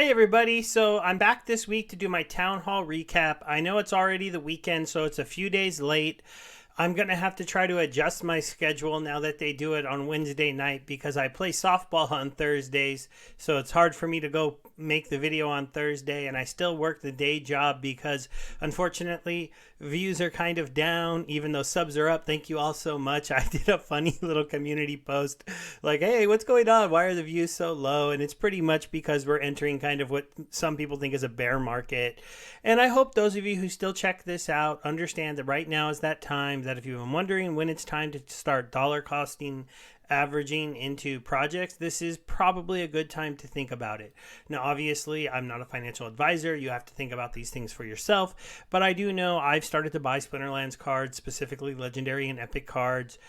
Hey everybody, so I'm back this week to do my town hall recap. I know it's already the weekend, so it's a few days late. I'm going to have to try to adjust my schedule now that they do it on Wednesday night because I play softball on Thursdays. So it's hard for me to go make the video on Thursday, and I still work the day job because unfortunately views are kind of down even though subs are up. Thank you all so much. I did a funny little community post like, hey, what's going on? Why are the views so low? And it's pretty much because we're entering kind of what some people think is a bear market. And I hope those of you who still check this out understand that right now is that time that if you've been wondering when it's time to start dollar costing averaging into projects, this is probably a good time to think about it. Now, obviously, I'm not a financial advisor. You have to think about these things for yourself. But I do know I've started to buy Splinterlands cards, specifically legendary and epic cards,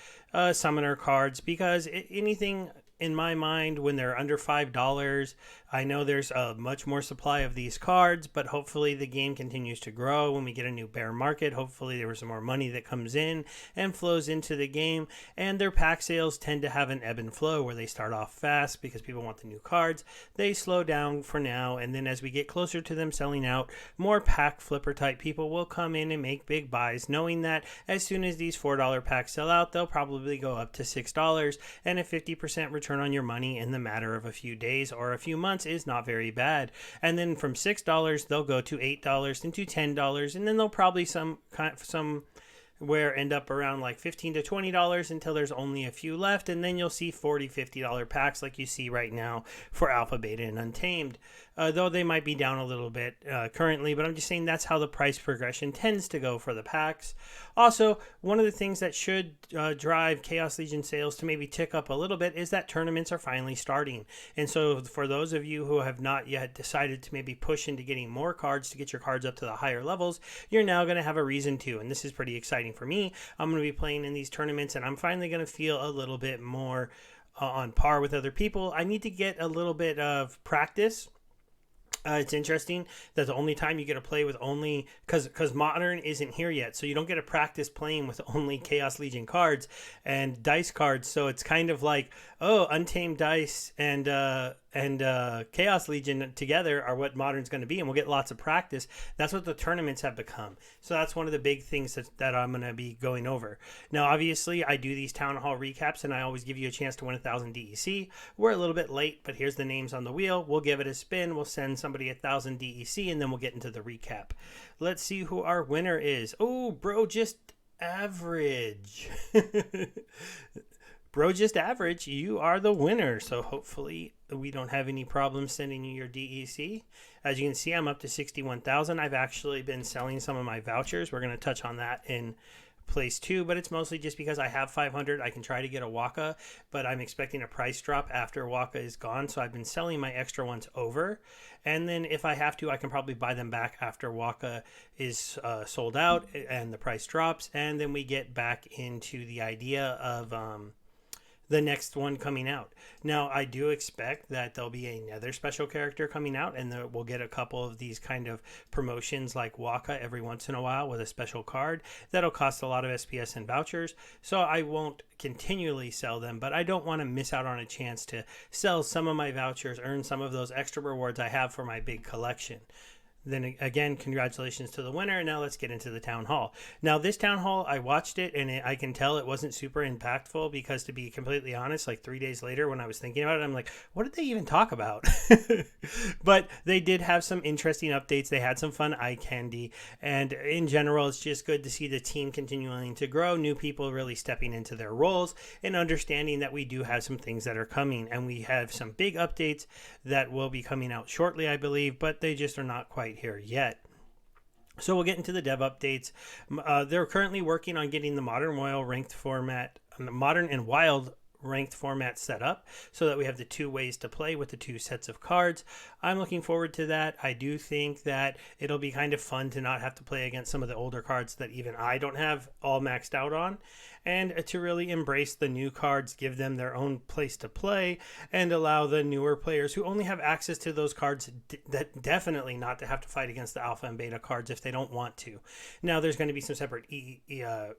summoner cards, because anything in my mind when they're under $5, I know there's a much more supply of these cards, but hopefully the game continues to grow when we get a new bear market. Hopefully there was some more money that comes in and flows into the game, and their pack sales tend to have an ebb and flow where they start off fast because people want the new cards. They slow down for now, and then as we get closer to them selling out, more pack flipper type people will come in and make big buys, knowing that as soon as these $4 packs sell out, they'll probably go up to $6, and a 50% return on your money in the matter of a few days or a few months is not very bad. And then from $6 they'll go to $8 and to $10, and then they'll probably somewhere end up around like $15 to $20 until there's only a few left, and then you'll see $40, $50 packs like you see right now for Alpha, Beta, and Untamed. Though they might be down a little bit currently, but I'm just saying that's how the price progression tends to go for the packs. Also, one of the things that should drive Chaos Legion sales to maybe tick up a little bit is that tournaments are finally starting. And so for those of you who have not yet decided to maybe push into getting more cards to get your cards up to the higher levels, you're now going to have a reason to. And this is pretty exciting for me. I'm going to be playing in these tournaments, and I'm finally going to feel a little bit more on par with other people. I need to get a little bit of practice. It's interesting that the only time you get to play with only because Modern isn't here yet, so you don't get to practice playing with only Chaos Legion cards and dice cards. So it's kind of like, oh, Untamed Dice and Chaos Legion together are what Modern's going to be, and we'll get lots of practice. That's what the tournaments have become. So that's one of the big things that I'm going to be going over. Now, obviously, I do these Town Hall recaps, and I always give you a chance to win 1,000 DEC. We're a little bit late, but here's the names on the wheel. We'll give it a spin. We'll send somebody 1,000 DEC, and then we'll get into the recap. Let's see who our winner is. Oh, bro, just average. Bro, just average, you are the winner. So hopefully we don't have any problems sending you your DEC. As you can see, I'm up to 61,000. I've actually been selling some of my vouchers. We're going to touch on that in place 2, but it's mostly just because I have 500. I can try to get a Waka, but I'm expecting a price drop after Waka is gone, so I've been selling my extra ones over, and then if I have to, I can probably buy them back after Waka is sold out and the price drops, and then we get back into the idea of the next one coming out. Now, I do expect that there'll be another special character coming out, and we'll get a couple of these kind of promotions like Waka every once in a while with a special card. That'll cost a lot of SPS and vouchers, so I won't continually sell them, but I don't want to miss out on a chance to sell some of my vouchers, earn some of those extra rewards I have for my big collection. Then again, congratulations to the winner. Now let's get into the town hall. Now this town hall, I watched it, and I can tell it wasn't super impactful because, to be completely honest, like 3 days later when I was thinking about it, I'm like, what did they even talk about? But they did have some interesting updates. They had some fun eye candy, and in general, it's just good to see the team continuing to grow, new people really stepping into their roles and understanding that we do have some things that are coming, and we have some big updates that will be coming out shortly, I believe, but they just are not quite here yet. So we'll get into the dev updates. They're currently working on getting the Modern Royal ranked format, Modern and Wild ranked format set up so that we have the two ways to play with the two sets of cards. I'm looking forward to that. I do think that it'll be kind of fun to not have to play against some of the older cards that even I don't have all maxed out on, and to really embrace the new cards, give them their own place to play, and allow the newer players who only have access to those cards that definitely not to have to fight against the alpha and beta cards if they don't want to. Now, there's going to be some separate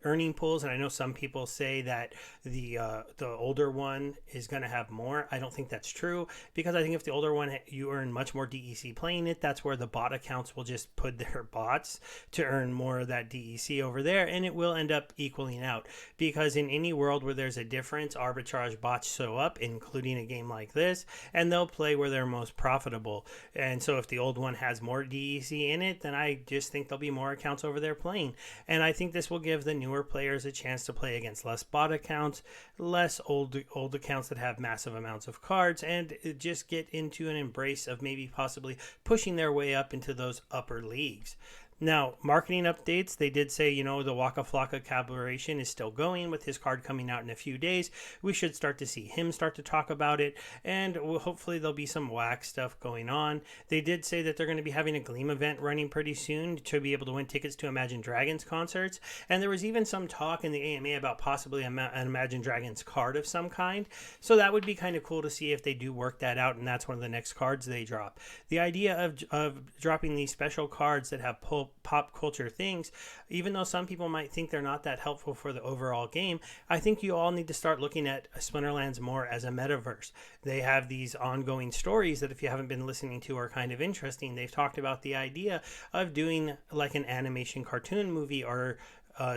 earning pools, and I know some people say that the older older one is going to have more. I don't think that's true, because I think if the older one, you earn much more DEC playing it, that's where the bot accounts will just put their bots to earn more of that DEC over there, and it will end up equaling out, because in any world where there's a difference, arbitrage bots show up, including a game like this, and they'll play where they're most profitable. And so if the old one has more DEC in it, then I just think there'll be more accounts over there playing. And I think this will give the newer players a chance to play against less bot accounts, less old accounts that have massive amounts of cards, and just get into an embrace of maybe possibly pushing their way up into those upper leagues. Now, marketing updates, they did say, the Waka Flocka collaboration is still going with his card coming out in a few days. We should start to see him start to talk about it, and hopefully there'll be some wax stuff going on. They did say that they're going to be having a Gleam event running pretty soon to be able to win tickets to Imagine Dragons concerts, and there was even some talk in the AMA about possibly an Imagine Dragons card of some kind, so that would be kind of cool to see if they do work that out, and that's one of the next cards they drop. The idea of dropping these special cards that have pop culture things, even though some people might think they're not that helpful for the overall game, I think you all need to start looking at Splinterlands more as a metaverse. They have these ongoing stories that, if you haven't been listening to, are kind of interesting. They've talked about the idea of doing like an animation cartoon movie or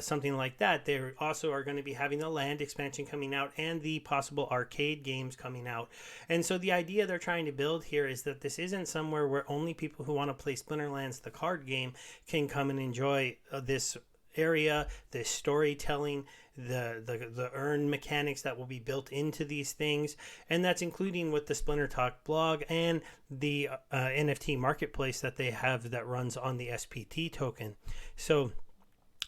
something like that. They also are going to be having the land expansion coming out and the possible arcade games coming out. And so the idea they're trying to build here is that this isn't somewhere where only people who want to play Splinterlands, the card game, can come and enjoy this area, this storytelling, the earn mechanics that will be built into these things, and that's including with the Splinter Talk blog and the NFT marketplace that they have that runs on the SPT token. So,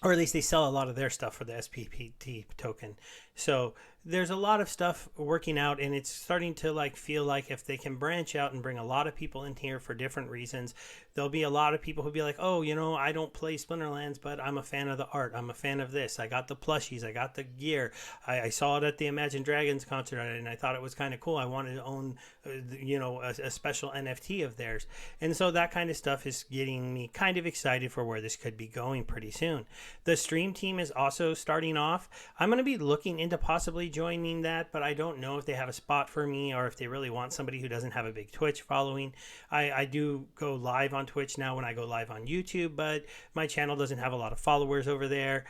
or at least they sell a lot of their stuff for the SPT token. So there's a lot of stuff working out, and it's starting to feel like if they can branch out and bring a lot of people in here for different reasons, there'll be a lot of people who'll be like, oh, I don't play Splinterlands, but I'm a fan of the art. I'm a fan of this. I got the plushies. I got the gear. I saw it at the Imagine Dragons concert, and I thought it was kind of cool. I wanted to own, a special NFT of theirs. And so that kind of stuff is getting me kind of excited for where this could be going pretty soon. The stream team is also starting off. I'm going to be looking into possibly joining that, but I don't know if they have a spot for me or if they really want somebody who doesn't have a big Twitch following. I do go live on Twitch now when I go live on YouTube, but my channel doesn't have a lot of followers over there.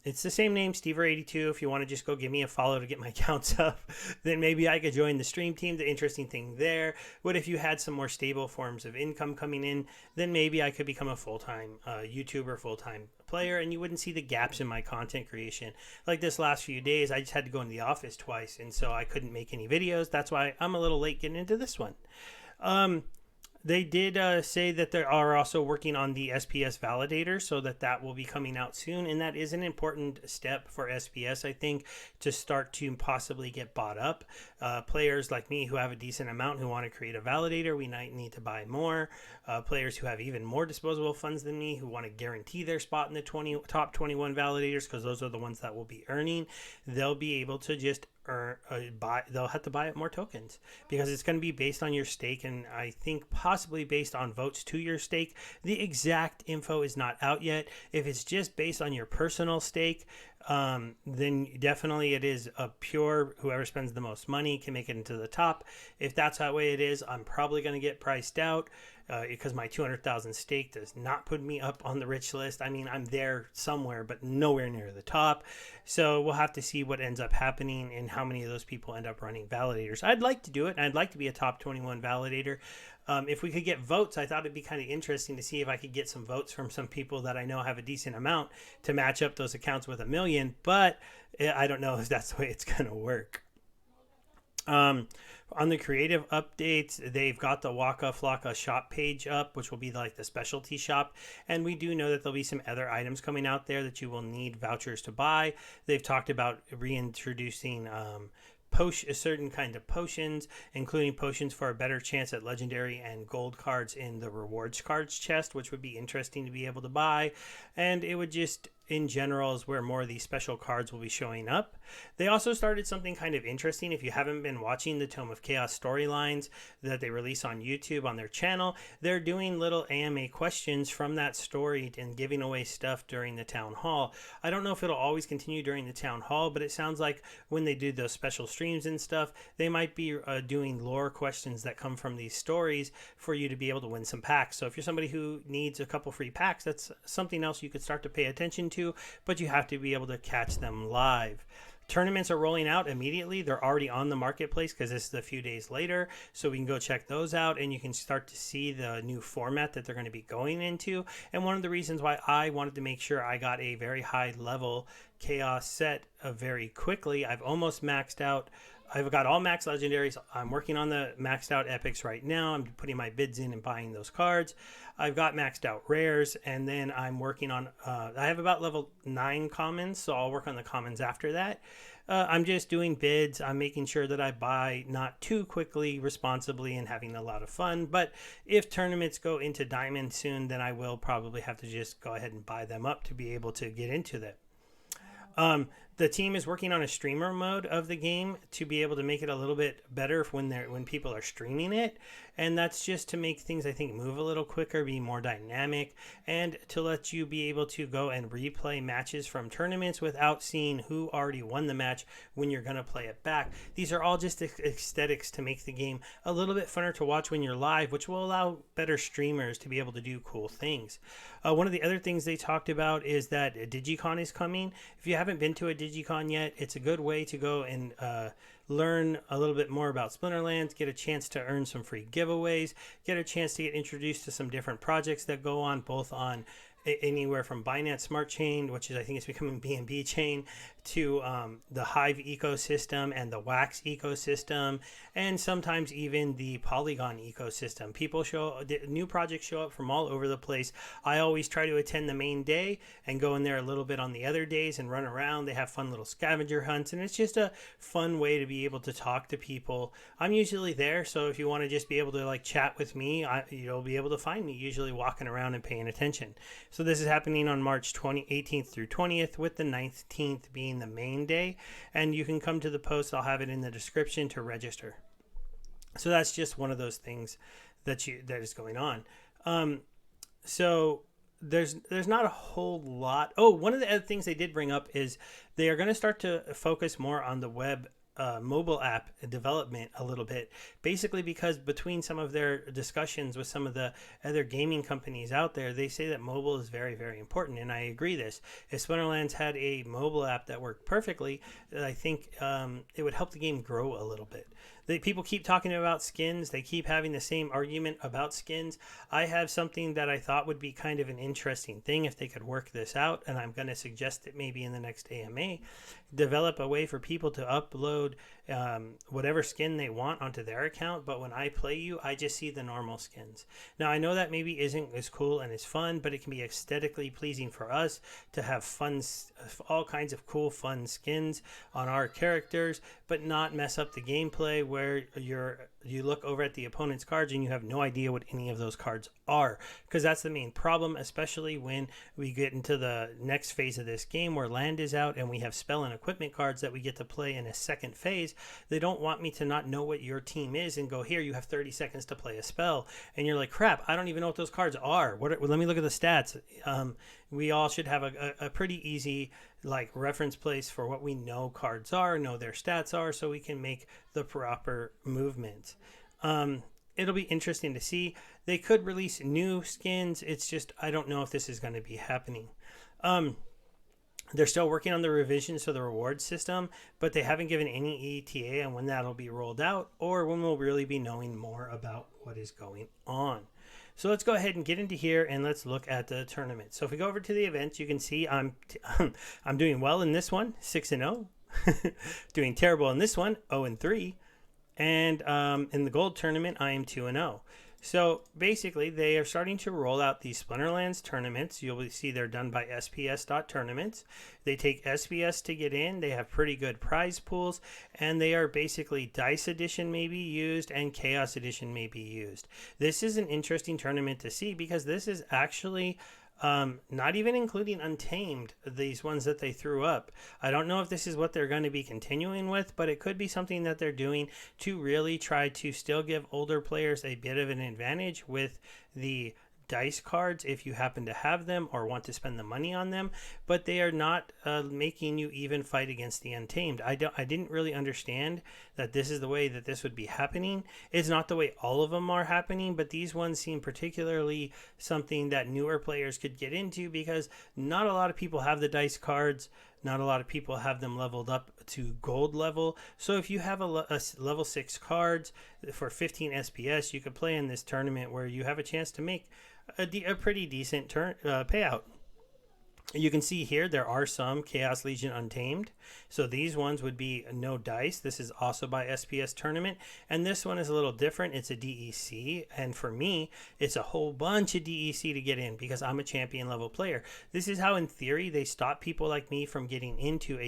It's the same name, Stever82. If you want to just go give me a follow to get my counts up, then maybe I could join the stream team. The interesting thing there, what if you had some more stable forms of income coming in, then maybe I could become a full-time YouTuber, full-time player, and you wouldn't see the gaps in my content creation. Like this last few days, I just had to go in the office twice, and so I couldn't make any videos. That's why I'm a little late getting into this one. They did say that they are also working on the SPS validator, so that will be coming out soon, and that is an important step for SPS, I think, to start to possibly get bought up. Players like me who have a decent amount who want to create a validator, we might need to buy more. Players who have even more disposable funds than me who want to guarantee their spot in the top 21 validators, because those are the ones that will be earning, they'll be able to just they'll have to buy up more tokens, because it's going to be based on your stake, and I think possibly based on votes to your stake. The exact info is not out yet. If it's just based on your personal stake, then definitely it is a pure whoever spends the most money can make it into the top. If that's how way it is, I'm probably going to get priced out. Because my 200,000 stake does not put me up on the rich list. I mean, I'm there somewhere, but nowhere near the top. So we'll have to see what ends up happening and how many of those people end up running validators. I'd like to do it, and I'd like to be a top 21 validator. If we could get votes, I thought it'd be kind of interesting to see if I could get some votes from some people that I know have a decent amount to match up those accounts with 1 million, but I don't know if that's the way it's going to work. On the creative updates, they've got the Waka Flocka shop page up, which will be like the specialty shop. And we do know that there'll be some other items coming out there that you will need vouchers to buy. They've talked about reintroducing a certain kind of potions, including potions for a better chance at legendary and gold cards in the rewards cards chest, which would be interesting to be able to buy. And it would just in general is where more of these special cards will be showing up. They also started something kind of interesting. If you haven't been watching the Tome of Chaos storylines that they release on YouTube on their channel, they're doing little AMA questions from that story and giving away stuff during the town hall. I don't know if it'll always continue during the town hall, but it sounds like when they do those special streams and stuff, they might be doing lore questions that come from these stories for you to be able to win some packs. So if you're somebody who needs a couple free packs, that's something else you could start to pay attention to, but you have to be able to catch them live. Tournaments are rolling out immediately. They're already on the marketplace because this is a few days later, so we can go check those out, and you can start to see the new format that they're going to be going into. And one of the reasons why I wanted to make sure I got a very high level chaos set very quickly, I've almost maxed out. I've got all max legendaries. I'm working on the maxed out epics right now. I'm putting my bids in and buying those cards. I've got maxed out rares, and then I'm working on, I have about level 9 commons, so I'll work on the commons after that. I'm just doing bids. I'm making sure that I buy not too quickly, responsibly, and having a lot of fun. But if tournaments go into diamond soon, then I will probably have to just go ahead and buy them up to be able to get into that. The team is working on a streamer mode of the game to be able to make it a little bit better when people are streaming it. And that's just to make things, I think, move a little quicker, be more dynamic, and to let you be able to go and replay matches from tournaments without seeing who already won the match when you're going to play it back. These are all just aesthetics to make the game a little bit funner to watch when you're live, which will allow better streamers to be able to do cool things. One of the other things they talked about is that DigiCon is coming. If you haven't been to a DigiCon yet, it's a good way to go and learn a little bit more about Splinterlands, get a chance to earn some free giveaways, get a chance to get introduced to some different projects that go on, both on anywhere from Binance Smart Chain, which is I think it's becoming BNB chain, to the Hive ecosystem and the Wax ecosystem, and sometimes even the Polygon ecosystem. New projects show up from all over the place. I always try to attend the main day and go in there a little bit on the other days and run around. They have fun little scavenger hunts, and it's just a fun way to be able to talk to people. I'm usually there, so if you want to just be able to like chat with me, you'll be able to find me usually walking around and paying attention. So this is happening on March 18th through 20th, with the 19th being the main day. And you can come to the post. I'll have it in the description to register. So that's just one of those things that is going on. So there's not a whole lot. Oh, one of the other things they did bring up is they are going to start to focus more on the web mobile app development a little bit, basically because between some of their discussions with some of the other gaming companies out there, they say that mobile is very, very important, and I agree this. If Splinterlands had a mobile app that worked perfectly, I think it would help the game grow a little bit. People keep talking about skins. They keep having the same argument about skins. I have something that I thought would be kind of an interesting thing if they could work this out, and I'm going to suggest it maybe in the next AMA. Develop a way for people to upload whatever skin they want onto their account, but when I play you, I just see the normal skins. Now, I know that maybe isn't as cool and as fun, but it can be aesthetically pleasing for us to have fun, all kinds of cool, fun skins on our characters, but not mess up the gameplay where you look over at the opponent's cards and you have no idea what any of those cards are, because that's the main problem, especially when we get into the next phase of this game where land is out and we have spell and equipment cards that we get to play in a second phase. They don't want me to not know what your team is and go, here, you have 30 seconds to play a spell, and you're like, crap, I don't even know what those cards are. Let me look at the stats. We all should have a pretty easy like reference place for what we know cards are, know their stats are, so we can make the proper movement. It'll be interesting to see. They could release new skins. It's just I don't know if this is going to be happening. They're still working on the revisions to the reward system, but they haven't given any ETA on when that'll be rolled out or when we'll really be knowing more about what is going on. So let's go ahead and get into here and let's look at the tournament. So if we go over to the events, you can see I'm doing well in this one, 6-0. Doing terrible in this one, 0-3. And in the gold tournament, I am 2-0. So basically, they are starting to roll out these Splinterlands tournaments. You'll see they're done by SPS.tournaments. They take SPS to get in. They have pretty good prize pools, and they are basically Dice Edition may be used and Chaos Edition may be used. This is an interesting tournament to see because this is actually not even including Untamed, these ones that they threw up. I don't know if this is what they're going to be continuing with, but it could be something that they're doing to really try to still give older players a bit of an advantage with the dice cards if you happen to have them or want to spend the money on them, but they are not making you even fight against the Untamed. I didn't really understand that this is the way that this would be happening. It's not the way all of them are happening, but these ones seem particularly something that newer players could get into because not a lot of people have the dice cards. Not a lot of people have them leveled up to gold level. So if you have a level 6 cards for 15 SPS, you could play in this tournament where you have a chance to make a pretty decent payout. You can see here there are some Chaos Legion Untamed. So these ones would be no dice. This is also by SPS Tournament. And this one is a little different. It's a DEC. And for me, it's a whole bunch of DEC to get in because I'm a champion level player. This is how, in theory, they stop people like me from getting into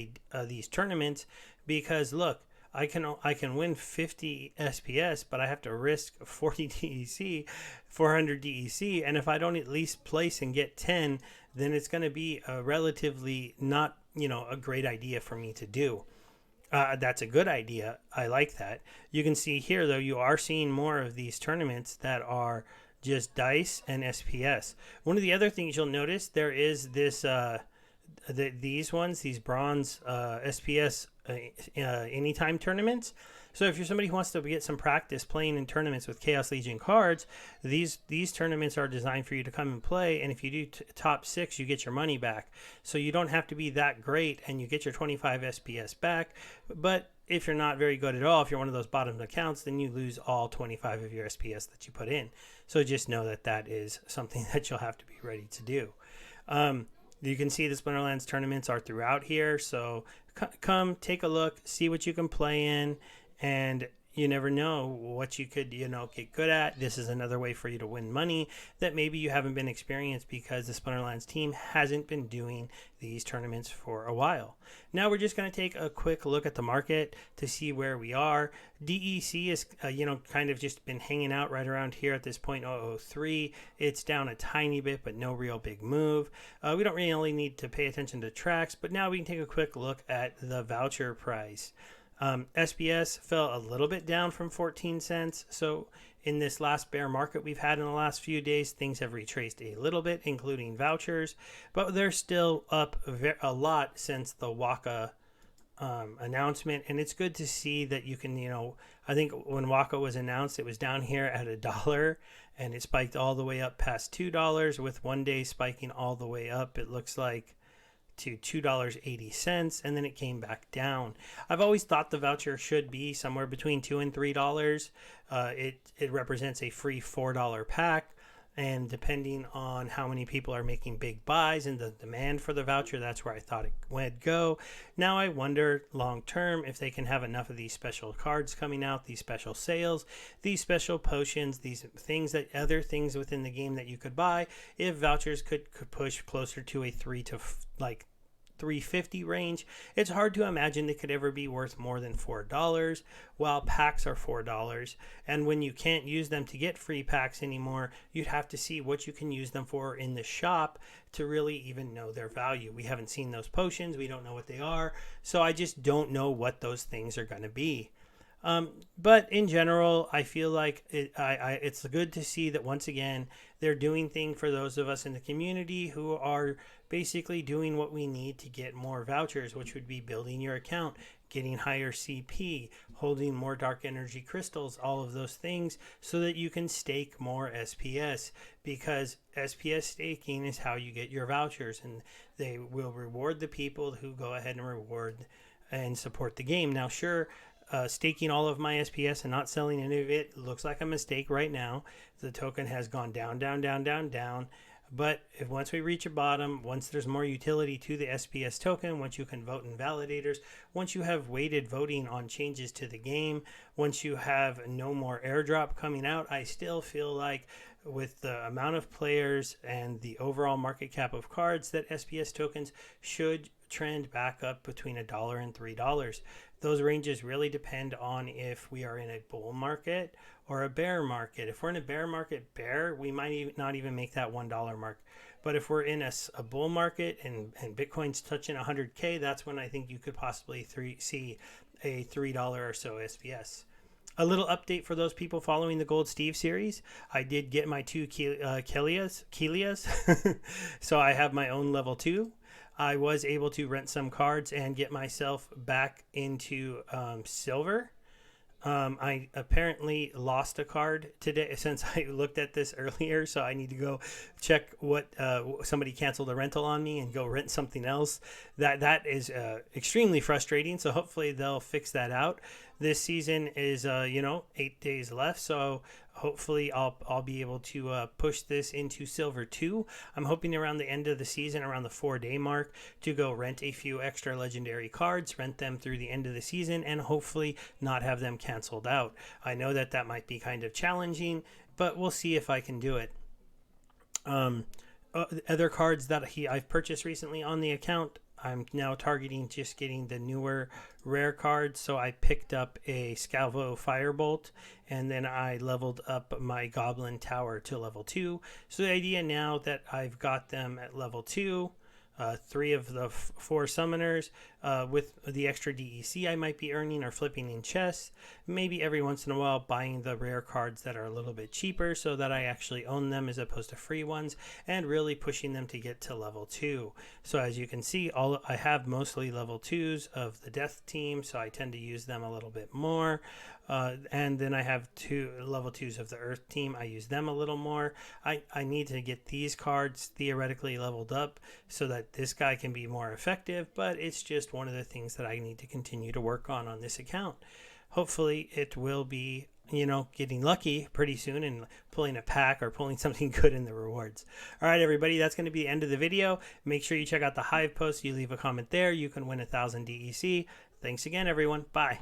these tournaments because, look, I can win 50 SPS, but I have to risk 40 DEC, 400 DEC, and if I don't at least place and get 10, then it's going to be a relatively not, a great idea for me to do. That's a good idea. I like that. You can see here, though, you are seeing more of these tournaments that are just dice and SPS. One of the other things you'll notice, there is this these bronze SPS anytime tournaments. So if you're somebody who wants to get some practice playing in tournaments with Chaos Legion cards, these tournaments are designed for you to come and play, and if you do top 6, you get your money back. So you don't have to be that great, and you get your 25 SPS back. But if you're not very good at all, if you're one of those bottom accounts, then you lose all 25 of your SPS that you put in. So just know that that is something that you'll have to be ready to do. You can see the Splinterlands tournaments are throughout here, so come take a look, see what you can play in, and you never know what you could, get good at. This is another way for you to win money that maybe you haven't been experienced because the Splinterlands team hasn't been doing these tournaments for a while. Now we're just going to take a quick look at the market to see where we are. DEC is, kind of just been hanging out right around here at this point, 0.003. It's down a tiny bit, but no real big move. We don't really need to pay attention to tracks, but now we can take a quick look at the voucher price. SPS fell a little bit down from 14 cents. So in this last bear market we've had in the last few days, things have retraced a little bit, including vouchers, but they're still up a lot since the Waka announcement. And it's good to see that you can, I think when Waka was announced, it was down here at $1 and it spiked all the way up past $2 with one day spiking all the way up. It looks like to $2.80, and then it came back down. I've always thought the voucher should be somewhere between $2 and $3. It represents a free $4 pack, and depending on how many people are making big buys and the demand for the voucher, that's where I thought it would go. Now I wonder long term if they can have enough of these special cards coming out, these special sales, these special potions, these things that other things within the game that you could buy, if vouchers could push closer to a $3.50 range. It's hard to imagine they could ever be worth more than $4, while packs are $4. And when you can't use them to get free packs anymore, you'd have to see what you can use them for in the shop to really even know their value. We haven't seen those potions. We don't know what they are. So I just don't know what those things are going to be. But in general, I feel like it's good to see that once again, they're doing things for those of us in the community who are basically doing what we need to get more vouchers, which would be building your account, getting higher CP, holding more dark energy crystals, all of those things so that you can stake more SPS, because SPS staking is how you get your vouchers, and they will reward the people who go ahead and reward and support the game. Now, sure, staking all of my SPS and not selling any of it looks like a mistake right now. The token has gone down, down, down, down, down. But once we reach a bottom, once there's more utility to the SPS token, once you can vote in validators, once you have weighted voting on changes to the game, once you have no more airdrop coming out, I still feel like with the amount of players and the overall market cap of cards, that SPS tokens should trend back up between $1 and $3. those ranges really depend on if we are in a bull market or a bear market. If we're in a bear market, we might not even make that $1 mark. But if we're in a bull market and Bitcoin's touching 100K, that's when I think you could possibly see a $3 or so SPS. A little update for those people following the GoldSteve series. I did get my 2 Kelias. So I have my own level 2. I was able to rent some cards and get myself back into silver. I apparently lost a card today since I looked at this earlier, so I need to go check what somebody canceled a rental on me and go rent something else. That is extremely frustrating, so hopefully they'll fix that out. This season is 8 days left, so hopefully I'll be able to push this into silver 2. I'm hoping around the end of the season, around the 4-day mark, to go rent a few extra legendary cards, rent them through the end of the season, and hopefully not have them canceled out. I know that might be kind of challenging, but we'll see if I can do it. Other cards that I've purchased recently on the account, I'm now targeting just getting the newer rare cards. So I picked up a Scalvo Firebolt, and then I leveled up my Goblin Tower to level 2. So the idea now that I've got them at level 2, 3 of the 4 summoners, with the extra DEC I might be earning or flipping in chests, maybe every once in a while buying the rare cards that are a little bit cheaper so that I actually own them as opposed to free ones, and really pushing them to get to level 2. So as you can see, I have mostly level 2s of the death team, so I tend to use them a little bit more. And then I have 2 level 2s of the earth team. I use them a little more. I need to get these cards theoretically leveled up so that this guy can be more effective, but it's just one of the things that I need to continue to work on this account. Hopefully it will be, getting lucky pretty soon and pulling a pack or pulling something good in the rewards. All right, everybody, that's going to be the end of the video. Make sure you check out the Hive post. You leave a comment there, you can win 1,000 DEC. Thanks again, everyone. Bye.